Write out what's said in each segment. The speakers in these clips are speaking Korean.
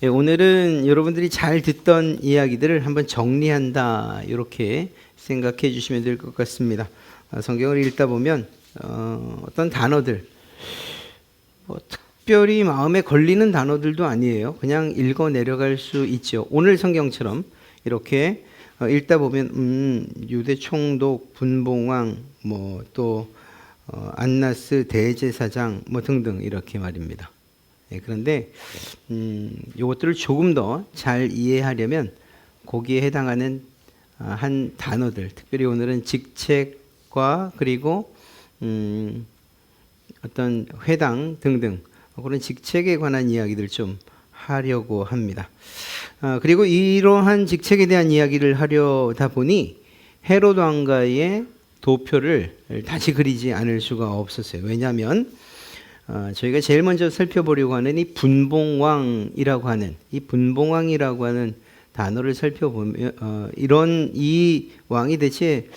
오늘은 여러분들이 잘 듣던 이야기들을 한번 정리한다 이렇게 생각해 주시면 될 것 같습니다. 성경을 읽다 보면 어떤 단어들 특별히 마음에 걸리는 단어들도 아니에요. 그냥 읽어 내려갈 수 있죠. 오늘 성경처럼 이렇게 읽다 보면 유대 총독, 분봉왕, 또 안나스 대제사장 등등 이렇게 말입니다. 그런데 이것들을 조금 더 잘 이해하려면 거기에 해당하는 한 단어들, 특별히 오늘은 직책과 그리고 어떤 회당 등등 그런 직책에 관한 이야기들 좀 하려고 합니다. 그리고 이러한 직책에 대한 이야기를 하려다 보니 헤롯 왕가의 도표를 다시 그리지 않을 수가 없었어요. 왜냐하면 저희가 제일 먼저 살펴보려고 하는 이 분봉왕이라고 하는 단어를 살펴보면 이 왕이 대체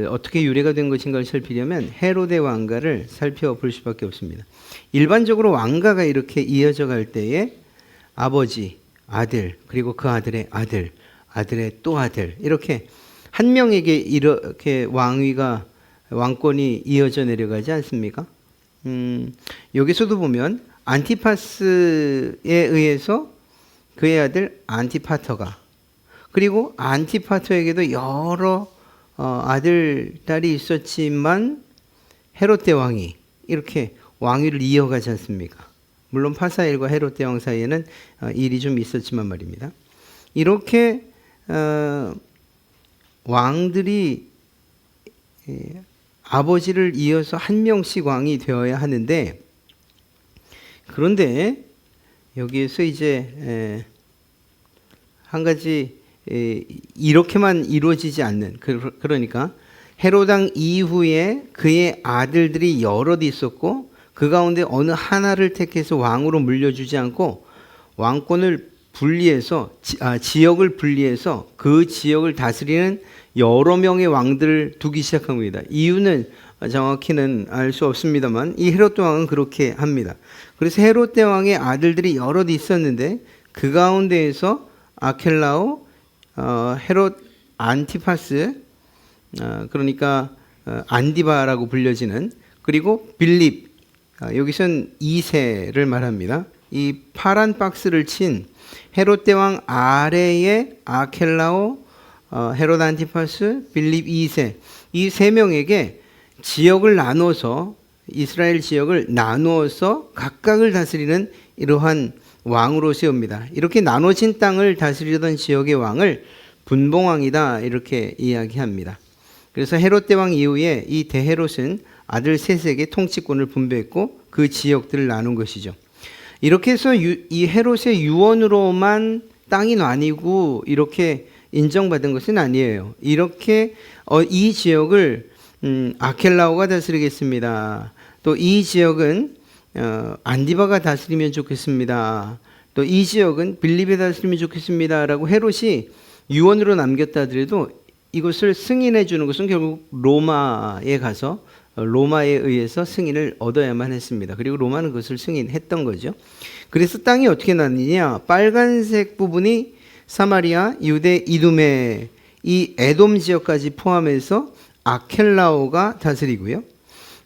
어떻게 유래가 된 것인가를 살피려면 헤롯의 왕가를 살펴볼 수밖에 없습니다. 일반적으로 왕가가 이렇게 이어져 갈 때에 아버지, 아들, 그리고 그 아들의 아들, 아들의 또 아들 이렇게 한 명에게 이렇게 왕권이 이어져 내려가지 않습니까? 여기서도 보면 안티파스에 의해서 그의 아들 안티파터가, 그리고 안티파터에게도 여러 아들, 딸이 있었지만 헤롯 대왕이 이렇게 왕위를 이어가지 않습니까? 물론 파사엘과 헤롯 대왕 사이에는 일이 좀 있었지만 말입니다. 이렇게 왕들이 아버지를 이어서 한 명씩 왕이 되어야 하는데, 그런데 여기에서 이제 한 가지 이렇게만 이루어지지 않는, 그러니까 헤롯 왕 이후에 그의 아들들이 여럿 있었고 그 가운데 어느 하나를 택해서 왕으로 물려주지 않고 왕권을 분리해서 지역을 분리해서 그 지역을 다스리는 여러 명의 왕들을 두기 시작한 겁니다. 이유는 정확히는 알 수 없습니다만 이 헤롯 왕은 그렇게 합니다. 그래서 헤롯 대왕의 아들들이 여럿 있었는데 그 가운데에서 아켈라오, 헤롯 안티파스, 그러니까 안디바라고 불려지는, 그리고 빌립, 여기선 2세를 말합니다. 이 파란 박스를 친 헤롯 대왕 아래에 아켈라오, 헤롯 안티파스, 빌립 2세, 이 세 명에게 지역을 나누어서, 이스라엘 지역을 나누어서 각각을 다스리는 이러한 왕으로 세웁니다. 이렇게 나눠진 땅을 다스리던 지역의 왕을 분봉왕이다 이렇게 이야기합니다. 그래서 헤롯 대왕 이후에 이 대헤롯은 아들 셋에게 통치권을 분배했고 그 지역들을 나눈 것이죠. 이렇게 해서 이 헤롯의 유언으로만 땅이 나뉘고 이렇게 인정받은 것은 아니에요. 이렇게 이 지역을 아켈라오가 다스리겠습니다. 또 이 지역은 안디바가 다스리면 좋겠습니다. 또 이 지역은 빌립이 다스리면 좋겠습니다 라고 헤롯이 유언으로 남겼다 하더라도 이것을 승인해 주는 것은 결국 로마에 가서 로마에 의해서 승인을 얻어야만 했습니다. 그리고 로마는 그것을 승인했던 거죠. 그래서 땅이 어떻게 나뉘냐, 빨간색 부분이 사마리아, 유대, 이두메, 이 에돔 지역까지 포함해서 아켈라오가 다스리고요.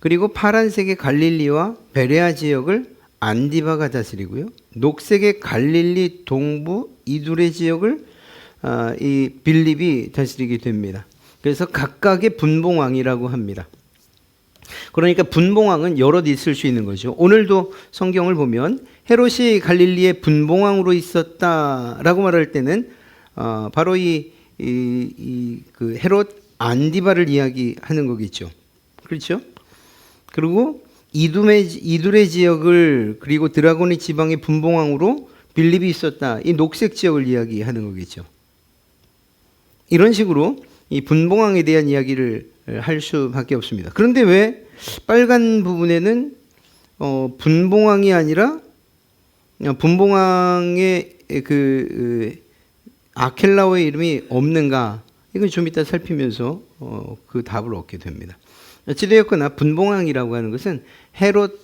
그리고 파란색의 갈릴리와 베레아 지역을 안디바가 다스리고요. 녹색의 갈릴리 동부 이두레 지역을 이 빌립이 다스리게 됩니다. 그래서 각각의 분봉왕이라고 합니다. 그러니까 분봉왕은 여럿 있을 수 있는 거죠. 오늘도 성경을 보면 헤롯이 갈릴리의 분봉왕으로 있었다라고 말할 때는 바로 그 헤롯 안디바를 이야기하는 거겠죠. 그렇죠? 그리고 이두레 지역을, 그리고 드라고니 지방의 분봉왕으로 빌립이 있었다, 이 녹색 지역을 이야기하는 거겠죠. 이런 식으로 이 분봉왕에 대한 이야기를 할 수밖에 없습니다. 그런데 왜 빨간 부분에는 분봉왕이 아니라 분봉왕의 아켈라오의 이름이 없는가? 이건 좀 이따 살피면서 그 답을 얻게 됩니다. 어찌되었거나 분봉왕이라고 하는 것은 헤롯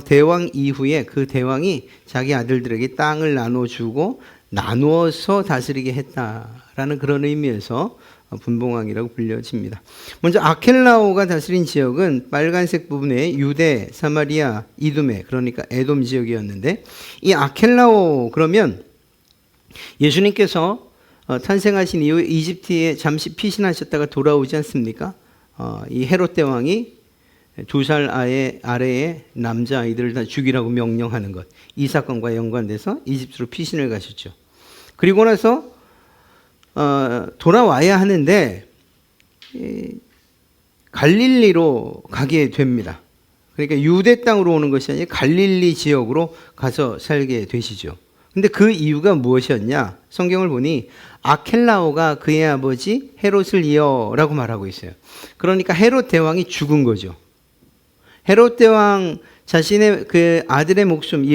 대왕 이후에 그 대왕이 자기 아들들에게 땅을 나눠주고 나누어서 다스리게 했다라는 그런 의미에서 분봉왕이라고 불려집니다. 먼저 아켈라오가 다스린 지역은 빨간색 부분의 유대, 사마리아, 이두메, 그러니까 에돔 지역이었는데, 이 아켈라오, 그러면 예수님께서 탄생하신 이후 이집트에 잠시 피신하셨다가 돌아오지 않습니까? 이 헤롯 대왕이 2살 아래의 남자아이들을 다 죽이라고 명령하는 것, 이 사건과 연관돼서 이집트로 피신을 가셨죠. 그리고 나서 돌아와야 하는데 갈릴리로 가게 됩니다. 그러니까 유대 땅으로 오는 것이 아니라 갈릴리 지역으로 가서 살게 되시죠. 근데 그 이유가 무엇이었냐? 성경을 보니 아켈라오가 그의 아버지 헤롯을 이어라고 말하고 있어요. 그러니까 헤롯 대왕이 죽은 거죠. 헤롯 대왕 자신의 그 아들의 목숨,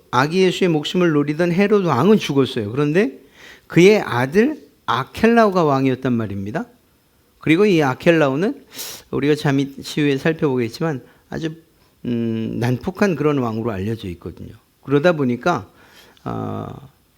아기 예수의 목숨을 노리던 헤롯 왕은 죽었어요. 그런데 그의 아들 아켈라오가 왕이었단 말입니다. 그리고 이 아켈라오는 우리가 잠시 후에 살펴보겠지만 아주 난폭한 그런 왕으로 알려져 있거든요. 그러다 보니까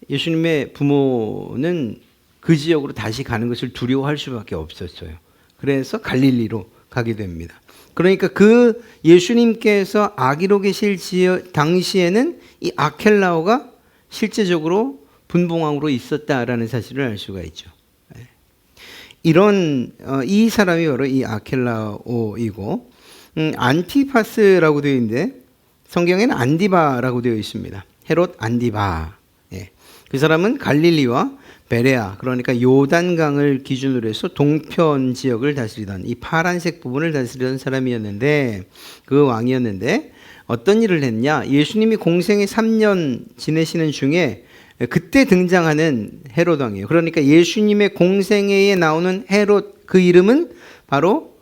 예수님의 부모는 그 지역으로 다시 가는 것을 두려워할 수밖에 없었어요. 그래서 갈릴리로 가게 됩니다. 그러니까 그 예수님께서 아기로 계실 지역 당시에는 이 아켈라오가 실제적으로 분봉왕으로 있었다라는 사실을 알 수가 있죠. 이 사람이 바로 이 아켈라오이고, 안티파스라고 되어 있는데 성경에는 안디바라고 되어 있습니다. 헤롯 안디바. 그 사람은 갈릴리와 베레아, 그러니까 요단강을 기준으로 해서 동편 지역을 다스리던 이 파란색 부분을 다스리던 사람이었는데, 그 왕이었는데 어떤 일을 했냐? 예수님이 공생에 3년 지내시는 중에 그때 등장하는 헤롯 왕이에요. 그러니까 예수님의 공생애에 나오는 헤롯, 그 이름은 바로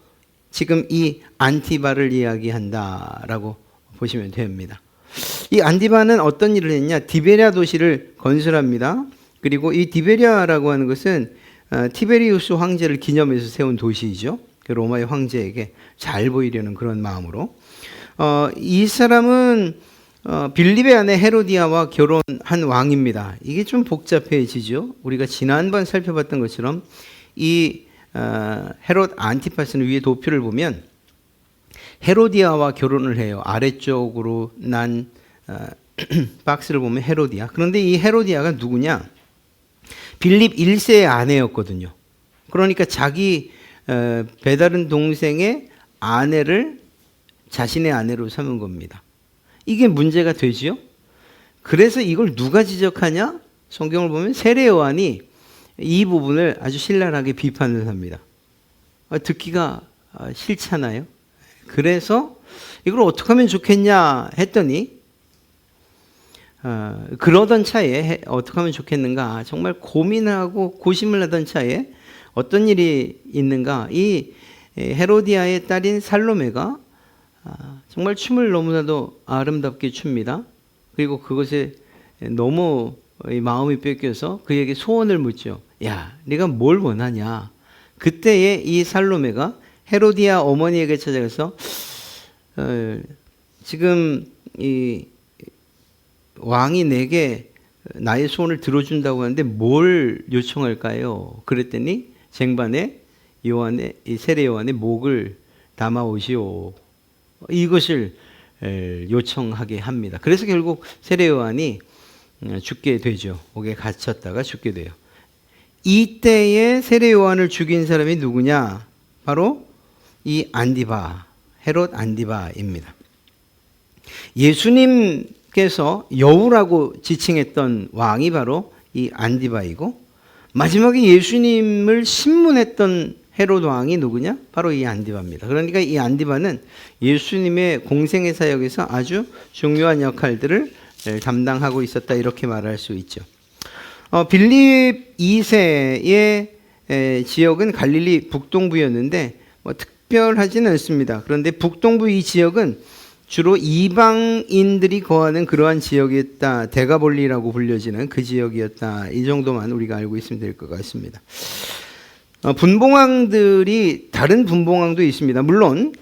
지금 이 안티바를 이야기한다라고 보시면 됩니다. 이 안티바는 어떤 일을 했냐? 디베랴 도시를 건설합니다. 그리고 이 디베랴라고 하는 것은 티베리우스 황제를 기념해서 세운 도시이죠. 로마의 황제에게 잘 보이려는 그런 마음으로. 이 사람은 빌립의 아내 헤로디아와 결혼한 왕입니다. 이게 좀 복잡해지죠. 우리가 지난번 살펴봤던 것처럼 이 헤롯 안티파스는 위에 도표를 보면 헤로디아와 결혼을 해요. 아래쪽으로 난 박스를 보면 헤로디아. 그런데 이 헤로디아가 누구냐? 빌립 1세의 아내였거든요. 그러니까 자기 배다른 동생의 아내를 자신의 아내로 삼은 겁니다. 이게 문제가 되지요. 그래서 이걸 누가 지적하냐? 성경을 보면 세례 요한이 이 부분을 아주 신랄하게 비판을 합니다. 듣기가 싫잖아요. 그래서 이걸 어떻게 하면 좋겠냐 했더니 그러던 차에 어떻게 하면 좋겠는가 정말 고민하고 고심을 하던 차에 어떤 일이 있는가? 이 헤로디아의 딸인 살로메가 정말 춤을 너무나도 아름답게 춥니다. 그리고 그것에 너무 마음이 뺏겨서 그에게 소원을 묻죠. 야, 네가 뭘 원하냐? 그때에 이 살로메가 헤로디아 어머니에게 찾아가서 지금 이 왕이 내게 나의 소원을 들어준다고 하는데 뭘 요청할까요? 그랬더니 쟁반에 이 세례 요한의 목을 담아오시오. 이것을 요청하게 합니다. 그래서 결국 세례 요한이 죽게 되죠. 옥에 갇혔다가 죽게 돼요. 이때에 세례 요한을 죽인 사람이 누구냐? 바로 이 안디바, 헤롯 안디바입니다. 예수님께서 여우라고 지칭했던 왕이 바로 이 안디바이고, 마지막에 예수님을 신문했던 헤롯 왕이 누구냐? 바로 이 안디바입니다. 그러니까 이 안디바는 예수님의 공생의 사역에서 아주 중요한 역할들을 담당하고 있었다, 이렇게 말할 수 있죠. 빌립 2세의 지역은 갈릴리 북동부였는데 특별하지는 않습니다. 그런데 북동부 이 지역은 주로 이방인들이 거하는 그러한 지역이었다. 데가볼리라고 불려지는 그 지역이었다. 이 정도만 우리가 알고 있으면 될 것 같습니다. 분봉왕들이 다른 분봉왕도 있습니다. 물론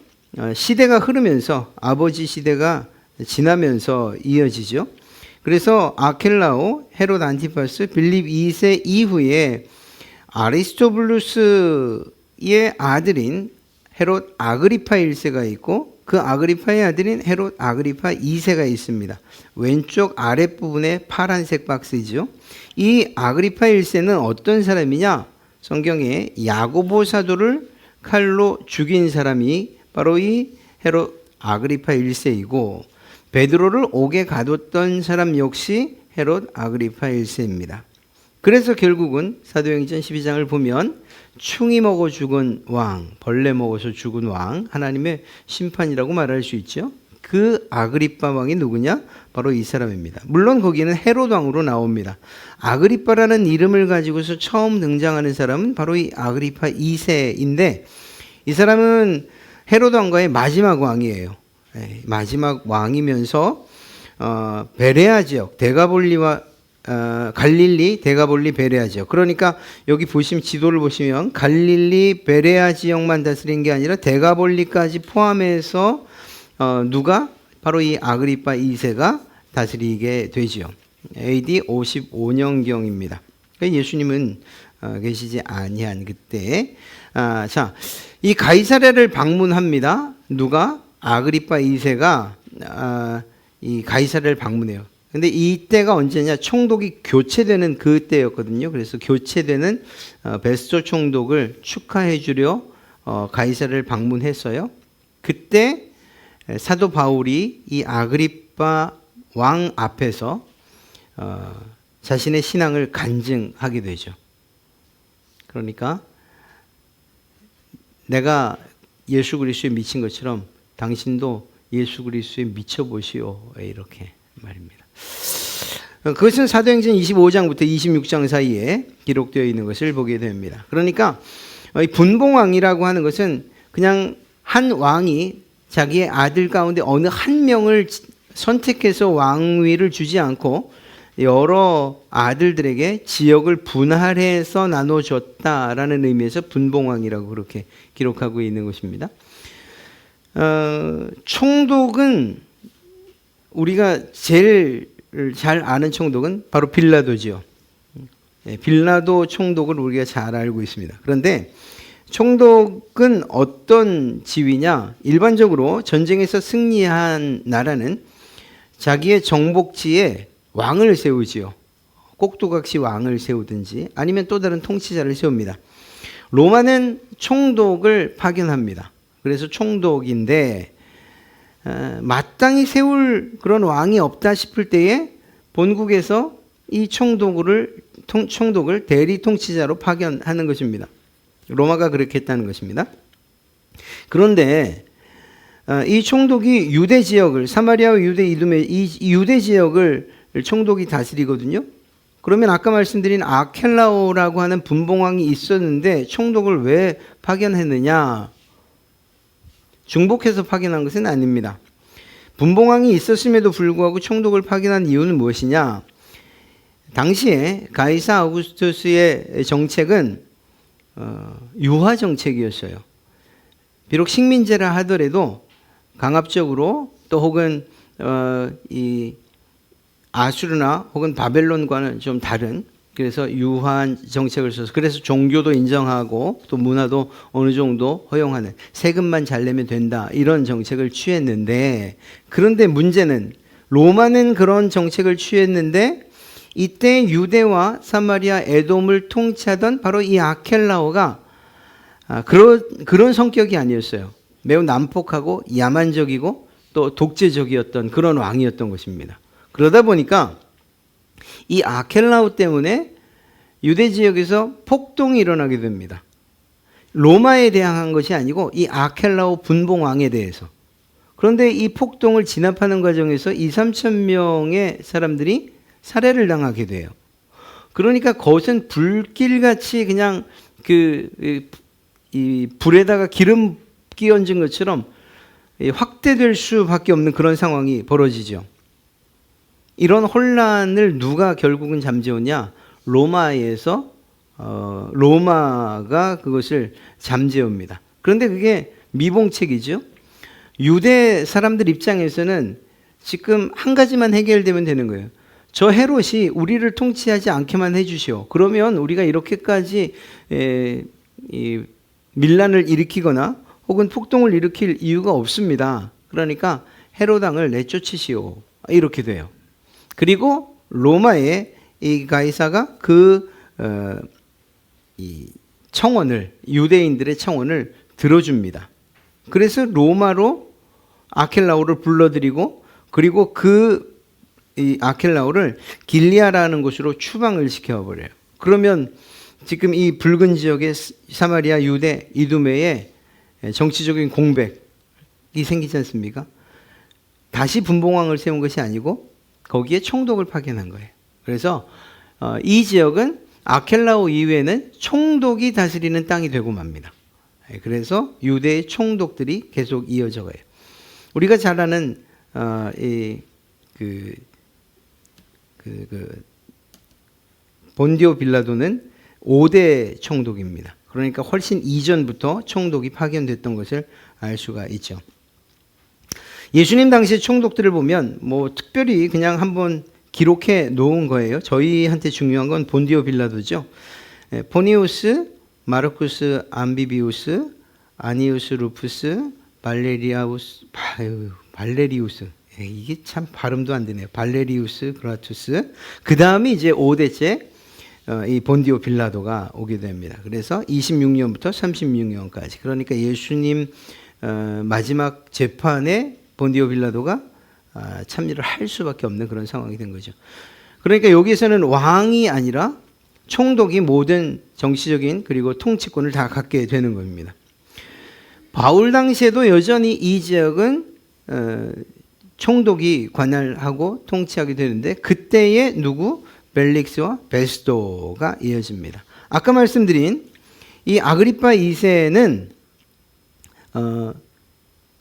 시대가 흐르면서 아버지 시대가 지나면서 이어지죠. 그래서 아켈라오, 헤롯 안티파스, 빌립 2세 이후에 아리스토블루스의 아들인 헤롯 아그리파 1세가 있고 그 아그리파의 아들인 헤롯 아그리파 2세가 있습니다. 왼쪽 아랫부분에 파란색 박스죠. 이 아그리파 1세는 어떤 사람이냐? 성경에 야고보 사도를 칼로 죽인 사람이 바로 이 헤롯 아그리파 1세이고 베드로를 옥에 가뒀던 사람 역시 헤롯 아그리파 1세입니다. 그래서 결국은 사도행전 12장을 보면 충이 먹어 죽은 왕, 벌레 먹어서 죽은 왕, 하나님의 심판이라고 말할 수 있죠. 그 아그리파 왕이 누구냐? 바로 이 사람입니다. 물론 거기는 헤롯 왕으로 나옵니다. 아그리파라는 이름을 가지고서 처음 등장하는 사람은 바로 이 아그리파 2세인데 이 사람은 헤롯 왕과의 마지막 왕이에요. 마지막 왕이면서 베레아 지역, 데가볼리와 갈릴리, 데가볼리, 베레아 지역. 그러니까 여기 보시면 지도를 보시면 갈릴리, 베레아 지역만 다스린 게 아니라 데가볼리까지 포함해서 누가? 바로 이 아그리파 2세가 다스리게 되죠. AD 55년경입니다. 그러니까 예수님은 계시지 아니한 그때. 자, 이 가이사랴를 방문합니다. 누가? 아그리파 2세가 이 가이사랴를 방문해요. 근데 이때가 언제냐? 총독이 교체되는 그때였거든요. 그래서 교체되는 베스토 총독을 축하해 주려 가이사랴를 방문했어요. 그때 사도 바울이 이 아그리파 왕 앞에서 자신의 신앙을 간증하게 되죠. 그러니까 내가 예수 그리스도에 미친 것처럼 당신도 예수 그리스도에 미쳐보시오. 이렇게 말입니다. 그것은 사도행전 25장부터 26장 사이에 기록되어 있는 것을 보게 됩니다. 그러니까 분봉왕이라고 하는 것은 그냥 한 왕이 자기의 아들 가운데 어느 한 명을 선택해서 왕위를 주지 않고 여러 아들들에게 지역을 분할해서 나눠줬다라는 의미에서 분봉왕이라고 그렇게 기록하고 있는 것입니다. 총독은 우리가 제일 잘 아는 총독은 바로 빌라도죠. 빌라도 총독을 우리가 잘 알고 있습니다. 그런데 총독은 어떤 지위냐? 일반적으로 전쟁에서 승리한 나라는 자기의 정복지에 왕을 세우지요. 꼭두각시 왕을 세우든지 아니면 또 다른 통치자를 세웁니다. 로마는 총독을 파견합니다. 그래서 총독인데 마땅히 세울 그런 왕이 없다 싶을 때에 본국에서 이 총독을 대리 통치자로 파견하는 것입니다. 로마가 그렇게 했다는 것입니다. 그런데 이 총독이 유대 지역을 사마리아와 유대 이둠의 이 유대 지역을 총독이 다스리거든요. 그러면 아까 말씀드린 아켈라오라고 하는 분봉왕이 있었는데 총독을 왜 파견했느냐? 중복해서 파견한 것은 아닙니다. 분봉왕이 있었음에도 불구하고 총독을 파견한 이유는 무엇이냐? 당시에 가이사 아우구스투스의 정책은 유화 정책이었어요. 비록 식민제라 하더라도 강압적으로 또 혹은 이 아수르나 혹은 바벨론과는 좀 다른 그래서 유한 정책을 써서 그래서 종교도 인정하고 또 문화도 어느 정도 허용하는 세금만 잘 내면 된다 이런 정책을 취했는데 그런데 문제는 로마는 그런 정책을 취했는데 이때 유대와 사마리아 에돔을 통치하던 바로 이 아켈라오가 그런 성격이 아니었어요. 매우 난폭하고 야만적이고 또 독재적이었던 그런 왕이었던 것입니다. 그러다 보니까 이 아켈라오 때문에 유대 지역에서 폭동이 일어나게 됩니다. 로마에 대항한 것이 아니고 이 아켈라오 분봉왕에 대해서. 그런데 이 폭동을 진압하는 과정에서 2-3천 명의 사람들이 살해를 당하게 돼요. 그러니까 그것은 불길같이 그냥 이 불에다가 기름 끼얹은 것처럼 확대될 수밖에 없는 그런 상황이 벌어지죠. 이런 혼란을 누가 결국은 잠재우냐? 로마에서 로마가 그것을 잠재웁니다. 그런데 그게 미봉책이죠. 유대 사람들 입장에서는 지금 한 가지만 해결되면 되는 거예요. 저 헤롯이 우리를 통치하지 않게만 해주시오. 그러면 우리가 이렇게까지 이 밀란을 일으키거나 혹은 폭동을 일으킬 이유가 없습니다. 그러니까 헤롯 왕을 내쫓으시오. 이렇게 돼요. 그리고 로마의 이 가이사가 이 청원을, 유대인들의 청원을 들어줍니다. 그래서 로마로 아켈라오를 불러들이고, 그리고 이 아켈라오를 길리아라는 곳으로 추방을 시켜버려요. 그러면 지금 이 붉은 지역의 사마리아, 유대, 이두메에 정치적인 공백이 생기지 않습니까? 다시 분봉왕을 세운 것이 아니고 거기에 총독을 파견한 거예요. 그래서 이 지역은 아켈라오 이후에는 총독이 다스리는 땅이 되고 맙니다. 그래서 유대의 총독들이 계속 이어져 가요. 우리가 잘 아는 본디오 빌라도는 5대 총독입니다. 그러니까 훨씬 이전부터 총독이 파견됐던 것을 알 수가 있죠. 예수님 당시의 총독들을 보면 뭐 특별히 그냥 한번 기록해 놓은 거예요. 저희한테 중요한 건 본디오 빌라도죠. 포니우스, 마르쿠스 암비비우스, 아니우스 루푸스, 발레리우스. 이게 참 발음도 안 되네요. 발레리우스 그라투스. 그 다음에 이제 5대째 이 본디오 빌라도가 오게 됩니다. 그래서 26년부터 36년까지. 그러니까 예수님 마지막 재판에 본디오 빌라도가 참여를 할 수밖에 없는 그런 상황이 된 거죠. 그러니까 여기서는 왕이 아니라 총독이 모든 정치적인 그리고 통치권을 다 갖게 되는 겁니다. 바울 당시에도 여전히 이 지역은 총독이 관할하고 통치하게 되는데 그때의 누구? 벨릭스와 베스도가 이어집니다. 아까 말씀드린 이 아그리파 2세는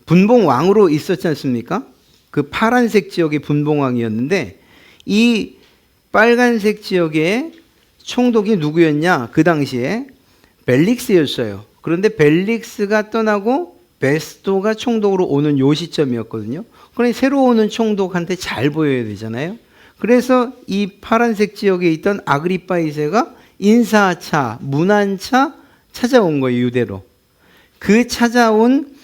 분봉왕으로 있었지 않습니까? 그 파란색 지역의 분봉왕이었는데 이 빨간색 지역의 총독이 누구였냐? 그 당시에 벨릭스였어요. 그런데 벨릭스가 떠나고 베스도가 총독으로 오는 요 시점이었거든요. 그러니 새로 오는 총독한테 잘 보여야 되잖아요. 그래서 이 파란색 지역에 있던 아그리파 2세가 인사차, 문안차 찾아온 거예요, 유대로. 그 찾아온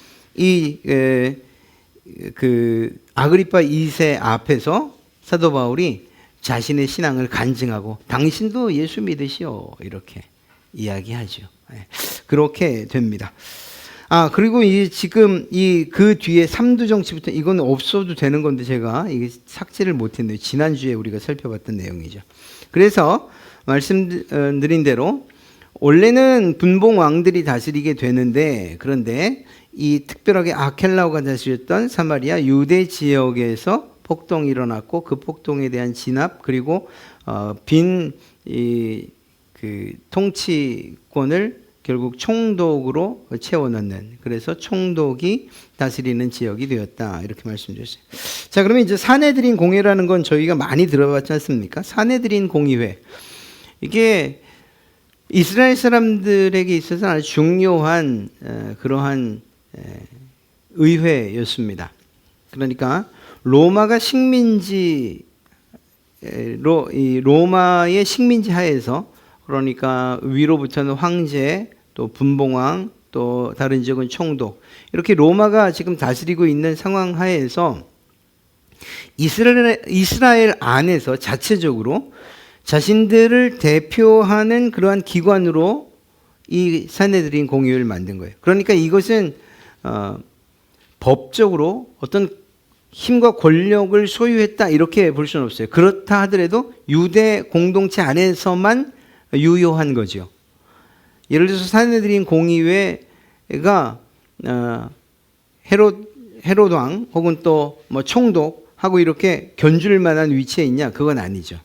아그리파 2세 앞에서 사도 바울이 자신의 신앙을 간증하고 당신도 예수 믿으시오 이렇게 이야기하죠. 그렇게 됩니다. 그리고 지금 그 뒤에 삼두 정치부터 이건 없어도 되는 건데 제가 이게 삭제를 못했네요. 지난주에 우리가 살펴봤던 내용이죠. 그래서 말씀드린 대로 원래는 분봉 왕들이 다스리게 되는데 그런데 이 특별하게 아켈라오가 다스렸던 사마리아 유대 지역에서 폭동이 일어났고 그 폭동에 대한 진압 그리고 통치권을 결국 총독으로 채워넣는 그래서 총독이 다스리는 지역이 되었다 이렇게 말씀드렸어요. 자, 그러면 이제 사내들인 공회라는 건 저희가 많이 들어봤지 않습니까? 사내들인 공의회 이게 이스라엘 사람들에게 있어서 아주 중요한 그러한 의회였습니다. 그러니까 로마가 식민지로 이 로마의 식민지 하에서 그러니까 위로부터는 황제 또 분봉왕 또 다른 지역은 총독 이렇게 로마가 지금 다스리고 있는 상황 하에서 이스라엘 안에서 자체적으로 자신들을 대표하는 그러한 기관으로 이 사내들인 공의회를 만든 거예요. 그러니까 이것은 법적으로 어떤 힘과 권력을 소유했다 이렇게 볼 수는 없어요. 그렇다 하더라도 유대 공동체 안에서만 유효한 거죠. 예를 들어서 사내들인 공의회가 헤롯 왕 혹은 또 뭐 총독하고 이렇게 견줄 만한 위치에 있냐? 그건 아니죠.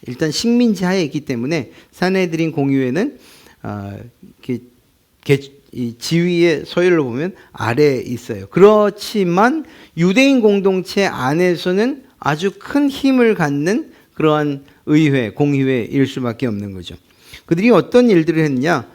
일단 식민지 하에 있기 때문에 사내들인 공의회는 이 지위의 서열로 보면 아래에 있어요. 그렇지만 유대인 공동체 안에서는 아주 큰 힘을 갖는 그러한 의회, 공의회일 수밖에 없는 거죠. 그들이 어떤 일들을 했느냐?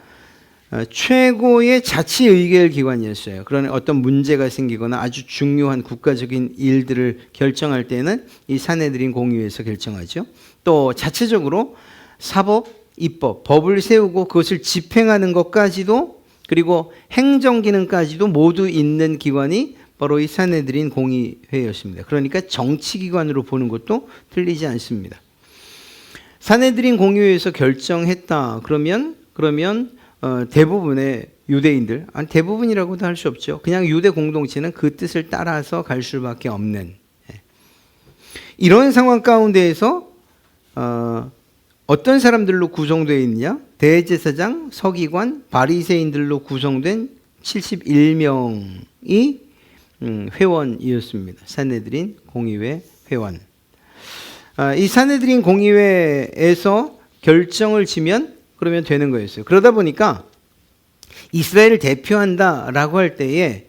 최고의 자치 의결 기관이었어요. 그러나 어떤 문제가 생기거나 아주 중요한 국가적인 일들을 결정할 때는 이 산헤드린 공의회에서 결정하죠. 또 자체적으로 사법, 입법, 법을 세우고 그것을 집행하는 것까지도, 그리고 행정 기능까지도 모두 있는 기관이 바로 이 산헤드린 공의회였습니다. 그러니까 정치기관으로 보는 것도 틀리지 않습니다. 산헤드린 공의회에서 결정했다. 그러면 대부분의 유대인들, 아니 대부분이라고도 할 수 없죠. 그냥 유대 공동체는 그 뜻을 따라서 갈 수밖에 없는, 이런 상황 가운데에서 어떤 사람들로 구성되어 있느냐? 대제사장, 서기관, 바리새인들로 구성된 71명이 회원이었습니다. 산헤드린 공의회 회원. 이 산헤드린 공의회에서 결정을 지면 그러면 되는 거였어요. 그러다 보니까 이스라엘을 대표한다라고 할 때에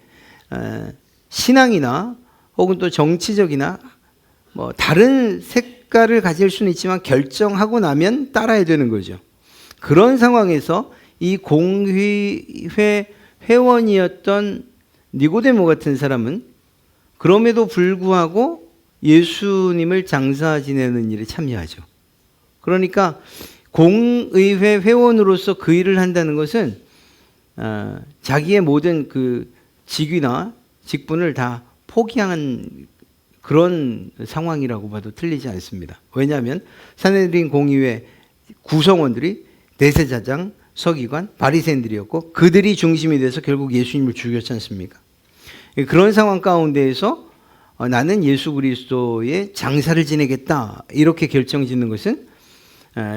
신앙이나 혹은 또 정치적이나 뭐 다른 색깔을 가질 수는 있지만 결정하고 나면 따라야 되는 거죠. 그런 상황에서 이 공의회 회원이었던 니고데모 같은 사람은 그럼에도 불구하고 예수님을 장사 지내는 일에 참여하죠. 그러니까 공의회 회원으로서 그 일을 한다는 것은 자기의 모든 그 직위나 직분을 다 포기한 그런 상황이라고 봐도 틀리지 않습니다. 왜냐하면 산헤드린 공의회 구성원들이 대제사장, 서기관, 바리새인들이었고 그들이 중심이 돼서 결국 예수님을 죽였지 않습니까? 그런 상황 가운데에서 나는 예수 그리스도의 장사를 지내겠다 이렇게 결정짓는 것은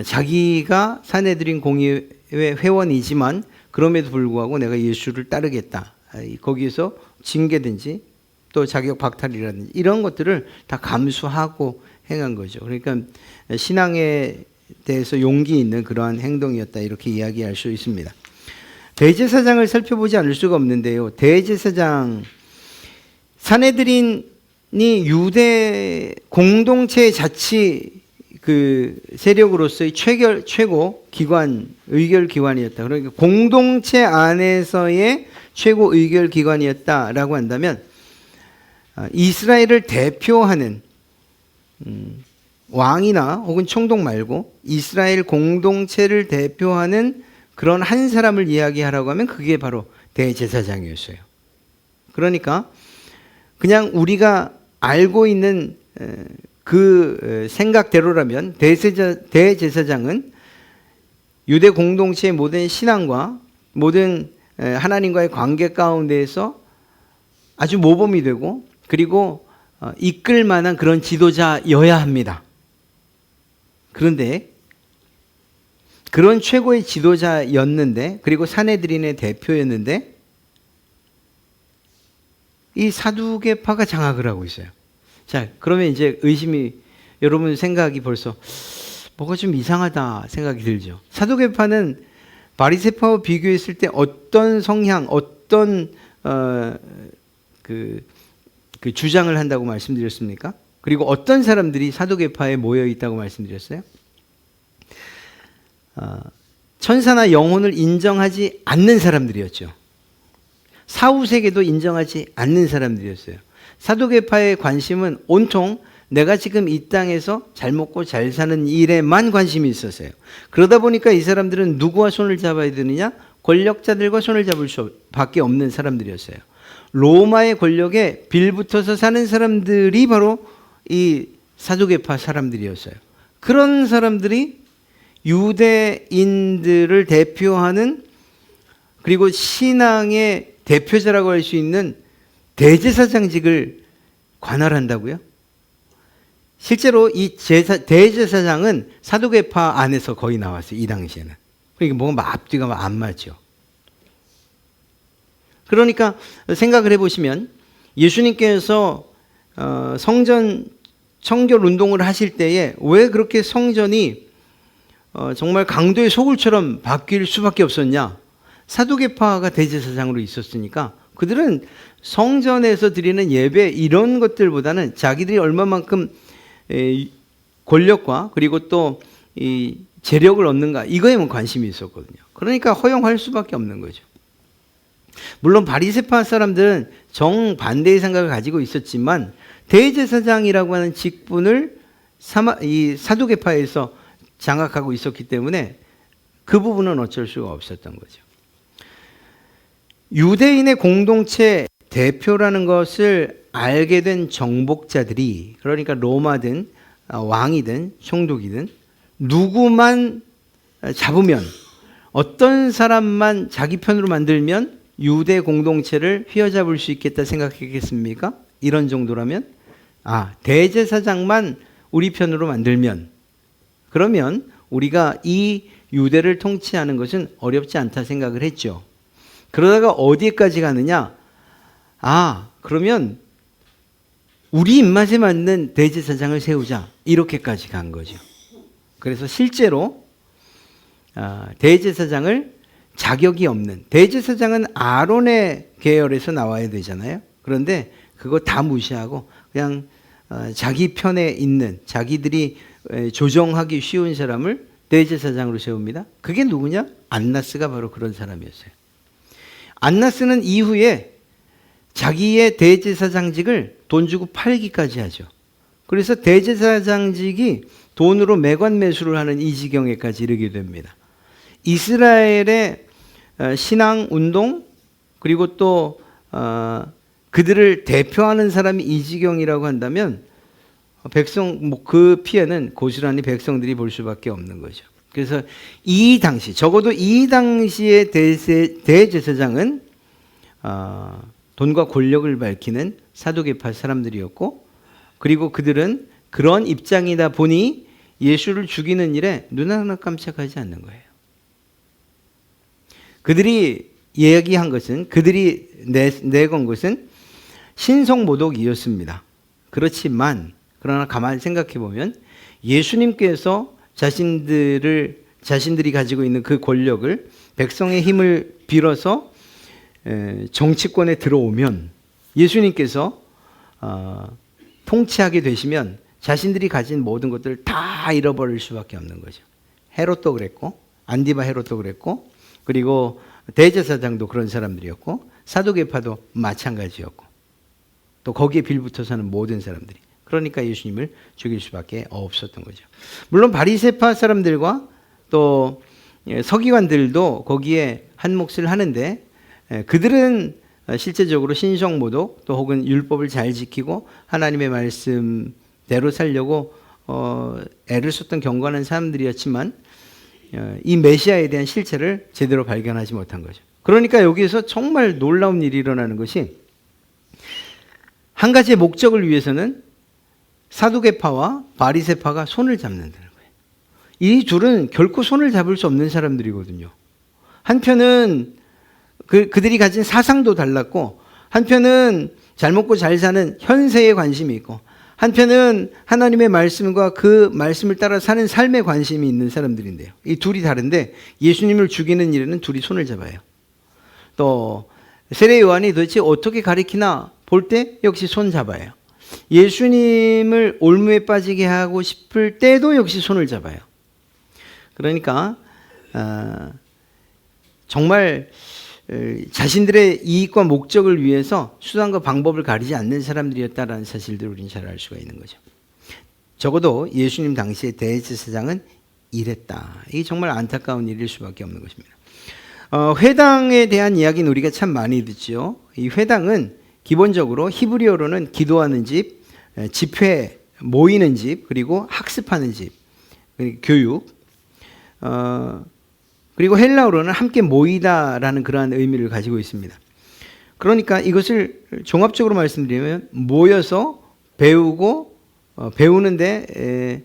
자기가 산헤드린 공의회 회원이지만 그럼에도 불구하고 내가 예수를 따르겠다. 거기에서 징계든지 또 자격 박탈이라든지 이런 것들을 다 감수하고 행한 거죠. 그러니까 신앙에 대해서 용기 있는 그러한 행동이었다 이렇게 이야기할 수 있습니다. 대제사장을 살펴보지 않을 수가 없는데요. 대제사장, 산헤드린이 유대 공동체 자치 그 세력으로서의 최고 기관, 의결 기관이었다. 그러니까 공동체 안에서의 최고 의결 기관이었다라고 한다면 이스라엘을 대표하는 왕이나 혹은 총독 말고 이스라엘 공동체를 대표하는 그런 한 사람을 이야기하라고 하면 그게 바로 대제사장이었어요. 그러니까 그냥 우리가 알고 있는 그 생각대로라면 대제사장은 유대 공동체의 모든 신앙과 모든 하나님과의 관계 가운데에서 아주 모범이 되고 그리고 이끌 만한 그런 지도자여야 합니다. 그런데 그런 최고의 지도자였는데 그리고 산헤드린의 대표였는데 이 사두개파가 장악을 하고 있어요. 자, 그러면 이제 의심이 여러분 생각이 벌써 뭐가 좀 이상하다 생각이 들죠. 사두개파는 바리새파와 비교했을 때 어떤 성향, 어떤 그 주장을 한다고 말씀드렸습니까? 그리고 어떤 사람들이 사두개파에 모여 있다고 말씀드렸어요? 천사나 영혼을 인정하지 않는 사람들이었죠. 사후세계도 인정하지 않는 사람들이었어요. 사두개파의 관심은 온통 내가 지금 이 땅에서 잘 먹고 잘 사는 일에만 관심이 있었어요. 그러다 보니까 이 사람들은 누구와 손을 잡아야 되느냐? 권력자들과 손을 잡을 수밖에 없는 사람들이었어요. 로마의 권력에 빌붙어서 사는 사람들이 바로 이 사두개파 사람들이었어요. 그런 사람들이 유대인들을 대표하는 그리고 신앙의 대표자라고 할 수 있는 대제사장직을 관할한다고요? 실제로 이 대제사장은 사두개파 안에서 거의 나왔어요. 이 당시에는. 그러니까 뭔가 앞뒤가 안 맞죠. 그러니까 생각을 해보시면 예수님께서 성전 청결 운동을 하실 때에 왜 그렇게 성전이 정말 강도의 소굴처럼 바뀔 수밖에 없었냐? 사두개파가 대제사장으로 있었으니까 그들은 성전에서 드리는 예배 이런 것들보다는 자기들이 얼마만큼 권력과 그리고 또 이 재력을 얻는가 이거에만 관심이 있었거든요. 그러니까 허용할 수밖에 없는 거죠. 물론 바리새파 사람들은 정반대의 생각을 가지고 있었지만 대제사장이라고 하는 직분을 이 사두개파에서 장악하고 있었기 때문에 그 부분은 어쩔 수가 없었던 거죠. 유대인의 공동체 대표라는 것을 알게 된 정복자들이, 그러니까 로마든 왕이든 총독이든 누구만 잡으면, 어떤 사람만 자기 편으로 만들면 유대 공동체를 휘어잡을 수 있겠다 생각했겠습니까? 이런 정도라면, 대제사장만 우리 편으로 만들면, 그러면 우리가 이 유대를 통치하는 것은 어렵지 않다 생각을 했죠. 그러다가 어디까지 가느냐? 그러면 우리 입맛에 맞는 대제사장을 세우자, 이렇게까지 간 거죠. 그래서 실제로 대제사장을 자격이 없는, 대제사장은 아론의 계열에서 나와야 되잖아요. 그런데 그거 다 무시하고 그냥 자기 편에 있는, 자기들이 조정하기 쉬운 사람을 대제사장으로 세웁니다. 그게 누구냐? 안나스가 바로 그런 사람이었어요. 안나스는 이후에 자기의 대제사장직을 돈 주고 팔기까지 하죠. 그래서 대제사장직이 돈으로 매관매수를 하는 이 지경에까지 이르게 됩니다. 이스라엘의 신앙운동, 그리고 또 그들을 대표하는 사람이 이 지경이라고 한다면 그 피해는 고스란히 백성들이 볼 수밖에 없는 거죠. 그래서 이 당시, 적어도 이 당시의 대제사장은 돈과 권력을 밝히는 사두개파 사람들이었고, 그리고 그들은 그런 입장이다 보니 예수를 죽이는 일에 눈 하나 깜짝하지 않는 거예요. 그들이 이야기한 것은, 그들이 내건 것은 신성모독이었습니다. 그렇지만 그러나 가만히 생각해 보면 예수님께서 자신들이 가지고 있는 그 권력을, 백성의 힘을 빌어서 정치권에 들어오면, 예수님께서 통치하게 되시면 자신들이 가진 모든 것들을 다 잃어버릴 수밖에 없는 거죠. 헤롯도 그랬고, 안디바 헤롯도 그랬고, 그리고 대제사장도 그런 사람들이었고, 사두개파도 마찬가지였고, 또 거기에 빌붙어 사는 모든 사람들이. 그러니까 예수님을 죽일 수밖에 없었던 거죠. 물론 바리새파 사람들과 또 서기관들도 거기에 한 몫을 하는데, 그들은 실제적으로 신성모독, 또 혹은 율법을 잘 지키고 하나님의 말씀대로 살려고 애를 썼던 경건한 사람들이었지만 이 메시아에 대한 실체를 제대로 발견하지 못한 거죠. 그러니까 여기에서 정말 놀라운 일이 일어나는 것이, 한 가지의 목적을 위해서는 사두개파와 바리새파가 손을 잡는다는 거예요. 이 둘은 결코 손을 잡을 수 없는 사람들이거든요. 한편은 그들이 가진 사상도 달랐고, 한편은 잘 먹고 잘 사는 현세에 관심이 있고, 한편은 하나님의 말씀과 그 말씀을 따라 사는 삶에 관심이 있는 사람들인데요. 이 둘이 다른데 예수님을 죽이는 일에는 둘이 손을 잡아요. 또 세례 요한이 도대체 어떻게 가리키나 볼 때 역시 손 잡아요. 예수님을 올무에 빠지게 하고 싶을 때도 역시 손을 잡아요. 그러니까 정말 자신들의 이익과 목적을 위해서 수단과 방법을 가리지 않는 사람들이었다라는 사실들을 우리는 잘 알 수가 있는 거죠. 적어도 예수님 당시의 대제사장은 이랬다. 이게 정말 안타까운 일일 수밖에 없는 것입니다. 회당에 대한 이야기는 우리가 참 많이 듣죠. 이 회당은 기본적으로 히브리어로는 기도하는 집, 집회, 모이는 집, 그리고 학습하는 집, 교육, 그리고 헬라어로는 함께 모이다라는 그러한 의미를 가지고 있습니다. 그러니까 이것을 종합적으로 말씀드리면 모여서 배우고, 배우는데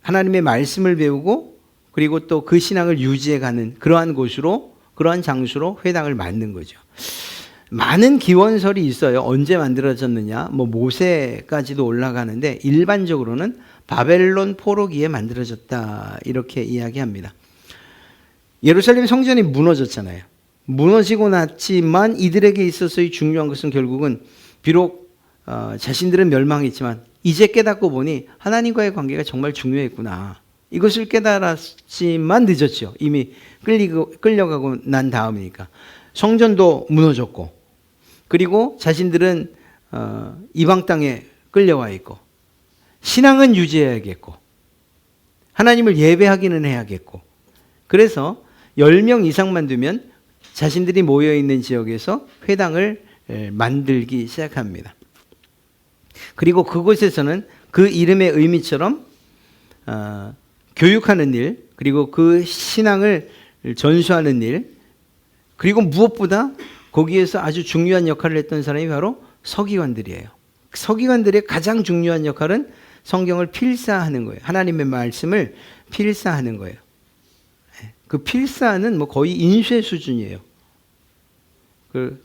하나님의 말씀을 배우고, 그리고 또 그 신앙을 유지해가는 그러한 곳으로, 그러한 장소로 회당을 만든 거죠. 많은 기원설이 있어요. 언제 만들어졌느냐, 모세까지도 올라가는데 일반적으로는 바벨론 포로기에 만들어졌다, 이렇게 이야기합니다. 예루살렘 성전이 무너졌잖아요. 무너지고 났지만 이들에게 있어서의 중요한 것은 결국은 비록 자신들은 멸망했지만 이제 깨닫고 보니 하나님과의 관계가 정말 중요했구나. 이것을 깨달았지만 늦었죠. 이미 끌려가고 난 다음이니까. 성전도 무너졌고, 그리고 자신들은 이방 땅에 끌려와 있고, 신앙은 유지해야겠고, 하나님을 예배하기는 해야겠고, 그래서 10명 이상만 두면 자신들이 모여있는 지역에서 회당을 만들기 시작합니다. 그리고 그곳에서는 그 이름의 의미처럼 교육하는 일, 그리고 그 신앙을 전수하는 일, 그리고 무엇보다 거기에서 아주 중요한 역할을 했던 사람이 바로 서기관들이에요. 서기관들의 가장 중요한 역할은 성경을 필사하는 거예요. 하나님의 말씀을 필사하는 거예요. 그 필사는 뭐 거의 인쇄 수준이에요.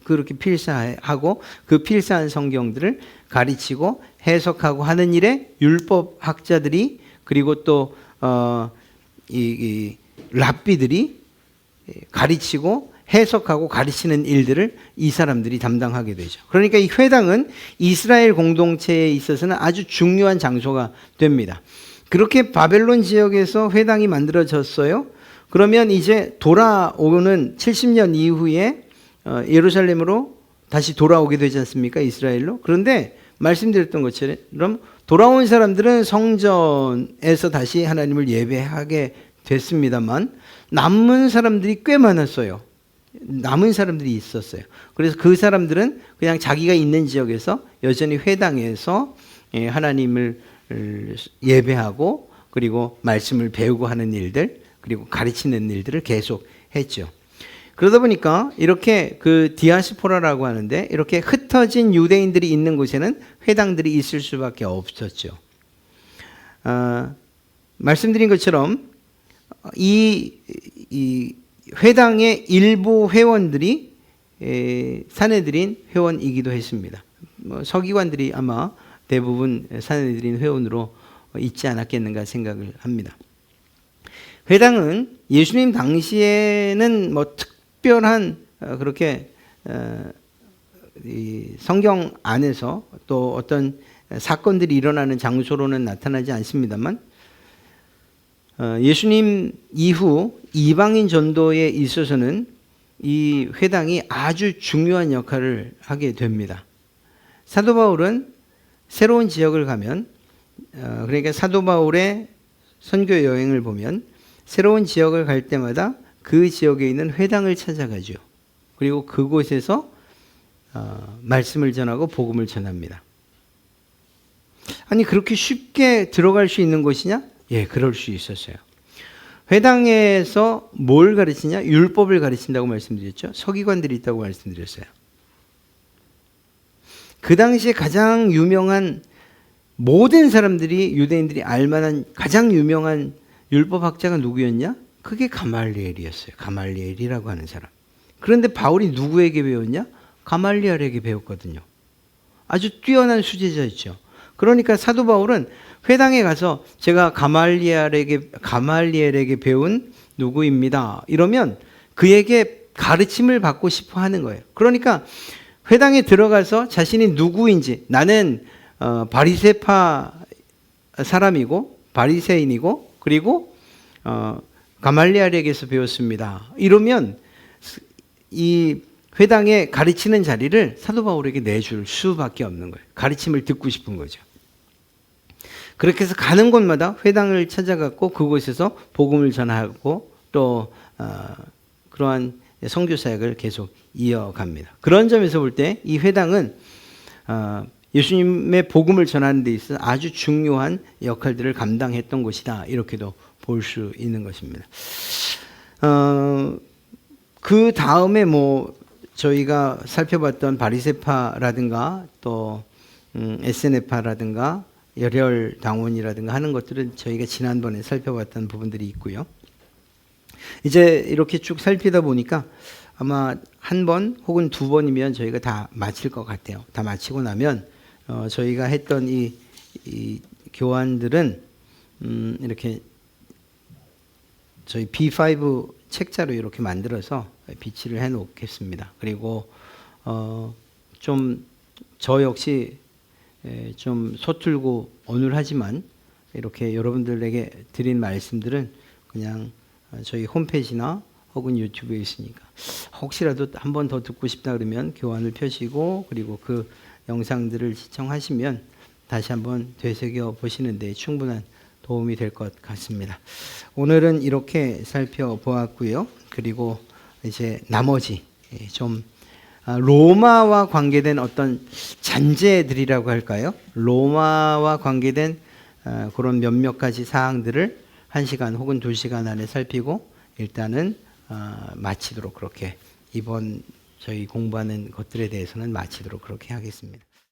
그렇게 필사하고 그 필사한 성경들을 가르치고 해석하고 하는 일에 율법학자들이, 그리고 또 이 랍비들이 가르치고 해석하고 가르치는 일들을 이 사람들이 담당하게 되죠. 그러니까 이 회당은 이스라엘 공동체에 있어서는 아주 중요한 장소가 됩니다. 그렇게 바벨론 지역에서 회당이 만들어졌어요. 그러면 이제 돌아오는 70년 이후에 예루살렘으로 다시 돌아오게 되지 않습니까? 이스라엘로. 그런데 말씀드렸던 것처럼 돌아온 사람들은 성전에서 다시 하나님을 예배하게 됐습니다만 남은 사람들이 꽤 많았어요. 남은 사람들이 있었어요. 그래서 그 사람들은 그냥 자기가 있는 지역에서 여전히 회당에서 하나님을 예배하고, 그리고 말씀을 배우고 하는 일들, 그리고 가르치는 일들을 계속 했죠. 그러다 보니까 이렇게 그 디아스포라라고 하는데, 이렇게 흩어진 유대인들이 있는 곳에는 회당들이 있을 수밖에 없었죠. 말씀드린 것처럼 이 회당의 일부 회원들이 사내들인 회원이기도 했습니다. 서기관들이 아마 대부분 사내들인 회원으로 있지 않았겠는가 생각을 합니다. 회당은 예수님 당시에는 뭐 특별한 그렇게 이 성경 안에서 또 어떤 사건들이 일어나는 장소로는 나타나지 않습니다만, 예수님 이후 이방인 전도에 있어서는 이 회당이 아주 중요한 역할을 하게 됩니다. 사도 바울은 새로운 지역을 가면, 그러니까 사도 바울의 선교 여행을 보면 새로운 지역을 갈 때마다 그 지역에 있는 회당을 찾아가죠. 그리고 그곳에서 말씀을 전하고 복음을 전합니다. 아니, 그렇게 쉽게 들어갈 수 있는 곳이냐? 예, 그럴 수 있었어요. 회당에서 뭘 가르치냐? 율법을 가르친다고 말씀드렸죠. 서기관들이 있다고 말씀드렸어요. 그 당시에 가장 유명한, 모든 사람들이, 유대인들이 알만한 가장 유명한 율법학자가 누구였냐? 그게 가말리엘이었어요. 가말리엘이라고 하는 사람. 그런데 바울이 누구에게 배웠냐? 가말리엘에게 배웠거든요. 아주 뛰어난 수제자였죠. 그러니까 사도 바울은 회당에 가서 제가 가말리엘에게 배운 누구입니다. 이러면 그에게 가르침을 받고 싶어 하는 거예요. 그러니까 회당에 들어가서 자신이 누구인지, 나는 바리새파 사람이고 바리새인이고, 그리고 가말리엘에게서 배웠습니다. 이러면 이 회당에 가르치는 자리를 사도 바울에게 내줄 수밖에 없는 거예요. 가르침을 듣고 싶은 거죠. 그렇게 해서 가는 곳마다 회당을 찾아갔고 그곳에서 복음을 전하고 또 그러한 선교 사역을 계속 이어갑니다. 그런 점에서 볼 때 이 회당은 예수님의 복음을 전하는 데 있어서 아주 중요한 역할들을 감당했던 곳이다, 이렇게도 볼 수 있는 것입니다. 그 다음에 뭐 저희가 살펴봤던 바리새파라든가 또 에스네파라든가 열혈당원이라든가 하는 것들은 저희가 지난번에 살펴봤던 부분들이 있고요. 이제 이렇게 쭉 살피다 보니까 아마 한 번 혹은 두 번이면 저희가 다 마칠 것 같아요. 다 마치고 나면 저희가 했던 이 교환들은 이렇게 저희 B5 책자로 이렇게 만들어서 비치를 해 놓겠습니다. 그리고 좀 저 역시 좀 서툴고 어눌하지만 이렇게 여러분들에게 드린 말씀들은 그냥 저희 홈페이지나 혹은 유튜브에 있으니까 혹시라도 한 번 더 듣고 싶다 그러면 교환을 펴시고 그리고 그 영상들을 시청하시면 다시 한번 되새겨 보시는 데 충분한 도움이 될 것 같습니다. 오늘은 이렇게 살펴보았고요. 그리고 이제 나머지 좀 로마와 관계된 어떤 잔재들이라고 할까요? 로마와 관계된 그런 몇몇 가지 사항들을 1시간 혹은 2시간 안에 살피고 일단은 마치도록 그렇게 이번 저희 공부하는 것들에 대해서는 마치도록 그렇게 하겠습니다.